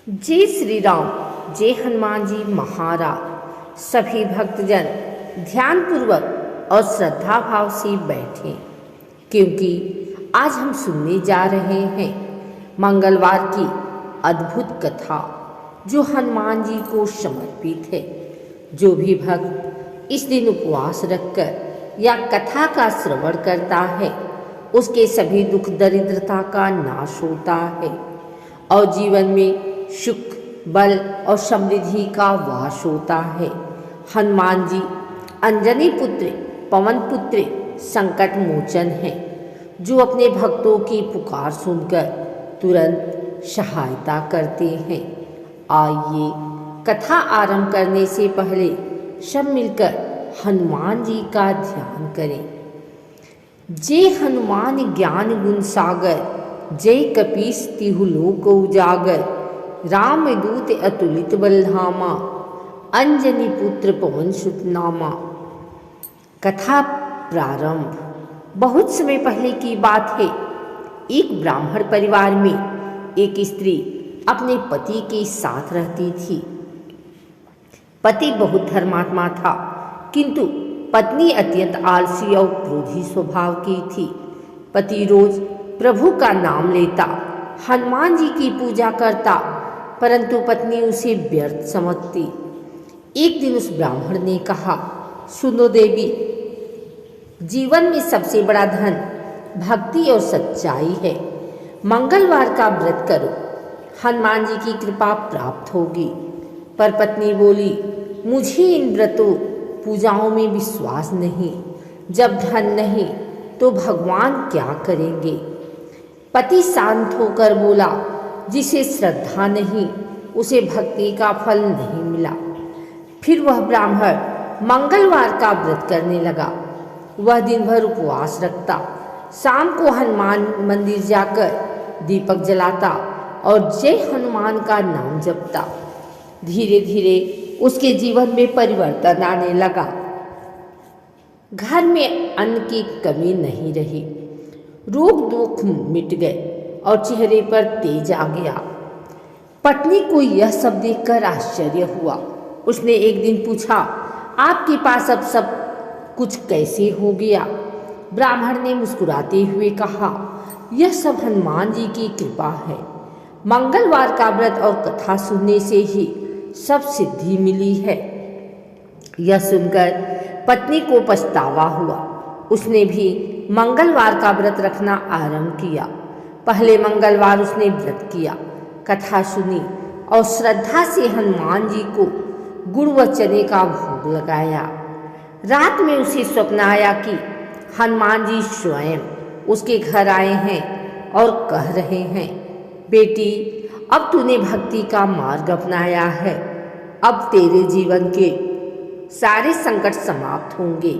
जय श्री राम। जय हनुमान जी महाराज। सभी भक्तजन ध्यान पूर्वक और श्रद्धा भाव से बैठें, क्योंकि आज हम सुनने जा रहे हैं मंगलवार की अद्भुत कथा जो हनुमान जी को समर्पित है। जो भी भक्त इस दिन उपवास रखकर या कथा का श्रवण करता है उसके सभी दुख दरिद्रता का नाश होता है और जीवन में सुख, बल और समृद्धि का वास होता है। हनुमान जी अंजनी पुत्र, पवन पुत्र, संकट मोचन हैं, जो अपने भक्तों की पुकार सुनकर तुरंत सहायता करते हैं। आइए कथा आरंभ करने से पहले सब मिलकर हनुमान जी का ध्यान करें। जय हनुमान ज्ञान गुण सागर, जय कपीस तिहु लोक उजागर। राम दूत अतुलित बलधामा, अंजनी पुत्र पवन सुत नामा। कथा प्रारंभ। बहुत समय पहले की बात है। एक ब्राह्मण परिवार में एक स्त्री अपने पति के साथ रहती थी। पति बहुत धर्मात्मा था, किंतु पत्नी अत्यंत आलसी और क्रोधी स्वभाव की थी। पति रोज प्रभु का नाम लेता, हनुमान जी की पूजा करता, परंतु पत्नी उसे व्यर्थ समझती। एक दिन उस ब्राह्मण ने कहा, सुनो देवी, जीवन में सबसे बड़ा धन भक्ति और सच्चाई है। मंगलवार का व्रत करो, हनुमान जी की कृपा प्राप्त होगी। पर पत्नी बोली, मुझे इन व्रतों पूजाओं में विश्वास नहीं। जब धन नहीं तो भगवान क्या करेंगे। पति शांत होकर बोला, जिसे श्रद्धा नहीं उसे भक्ति का फल नहीं मिला। फिर वह ब्राह्मण मंगलवार का व्रत करने लगा। वह दिन भर उपवास रखता, शाम को हनुमान मंदिर जाकर दीपक जलाता और जय हनुमान का नाम जपता। धीरे धीरे उसके जीवन में परिवर्तन आने लगा। घर में अन्न की कमी नहीं रही, रोग दुख मिट गए और चेहरे पर तेज आ गया। पत्नी को यह सब देखकर आश्चर्य हुआ। उसने एक दिन पूछा, आपके पास अब सब कुछ कैसे हो गया। ब्राह्मण ने मुस्कुराते हुए कहा, यह सब हनुमान जी की कृपा है। मंगलवार का व्रत और कथा सुनने से ही सब सिद्धि मिली है। यह सुनकर पत्नी को पछतावा हुआ। उसने भी मंगलवार का व्रत रखना आरंभ किया। पहले मंगलवार उसने व्रत किया, कथा सुनी और श्रद्धा से हनुमान जी को गुड़ व चने का भोग लगाया। रात में उसे स्वप्न आया कि हनुमान जी स्वयं उसके घर आए हैं और कह रहे हैं, बेटी, अब तूने भक्ति का मार्ग अपनाया है, अब तेरे जीवन के सारे संकट समाप्त होंगे।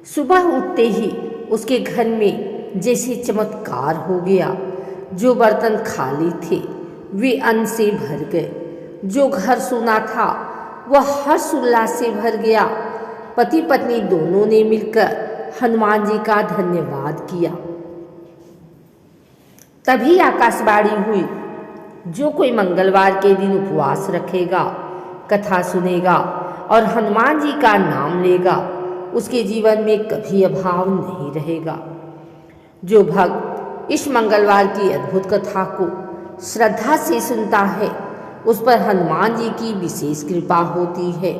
सुबह उठते ही उसके घर में जैसे चमत्कार हो गया। जो बर्तन खाली थे वे अन्न से भर गए, जो घर सूना था वह हर्ष उल्लास से भर गया। पति पत्नी दोनों ने मिलकर हनुमान जी का धन्यवाद किया। तभी आकाशवाणी हुई, जो कोई मंगलवार के दिन उपवास रखेगा, कथा सुनेगा और हनुमान जी का नाम लेगा, उसके जीवन में कभी अभाव नहीं रहेगा। जो भक्त इस मंगलवार की अद्भुत कथा को श्रद्धा से सुनता है, उस पर हनुमान जी की विशेष कृपा होती है।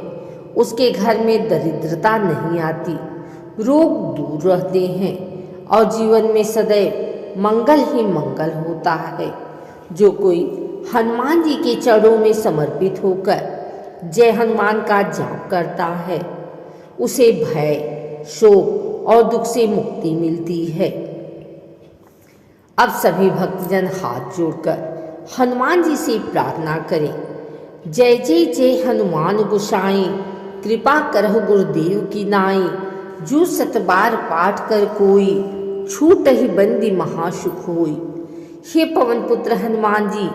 उसके घर में दरिद्रता नहीं आती, रोग दूर रहते हैं और जीवन में सदैव मंगल ही मंगल होता है। जो कोई हनुमान जी के चरणों में समर्पित होकर जय हनुमान का जाप करता है, उसे भय, शोक और दुख से मुक्ति मिलती है। अब सभी भक्तजन हाथ जोड़कर हनुमान जी से प्रार्थना करें। जय जय जय हनुमान गोसाई, कृपा करहु गुरुदेव की नाई। जो सतबार पाठ कर कोई, छूट ही बंदी महासुख होई। हे पवन पुत्र हनुमान जी,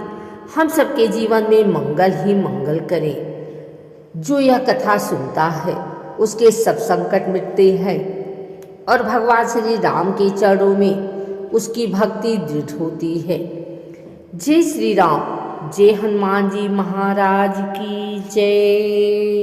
हम सबके जीवन में मंगल ही मंगल करें। जो यह कथा सुनता है उसके सब संकट मिटते हैं और भगवान श्री राम के चरणों में उसकी भक्ति दृढ़ होती है। जय श्री राम। जय हनुमान जी महाराज की जय।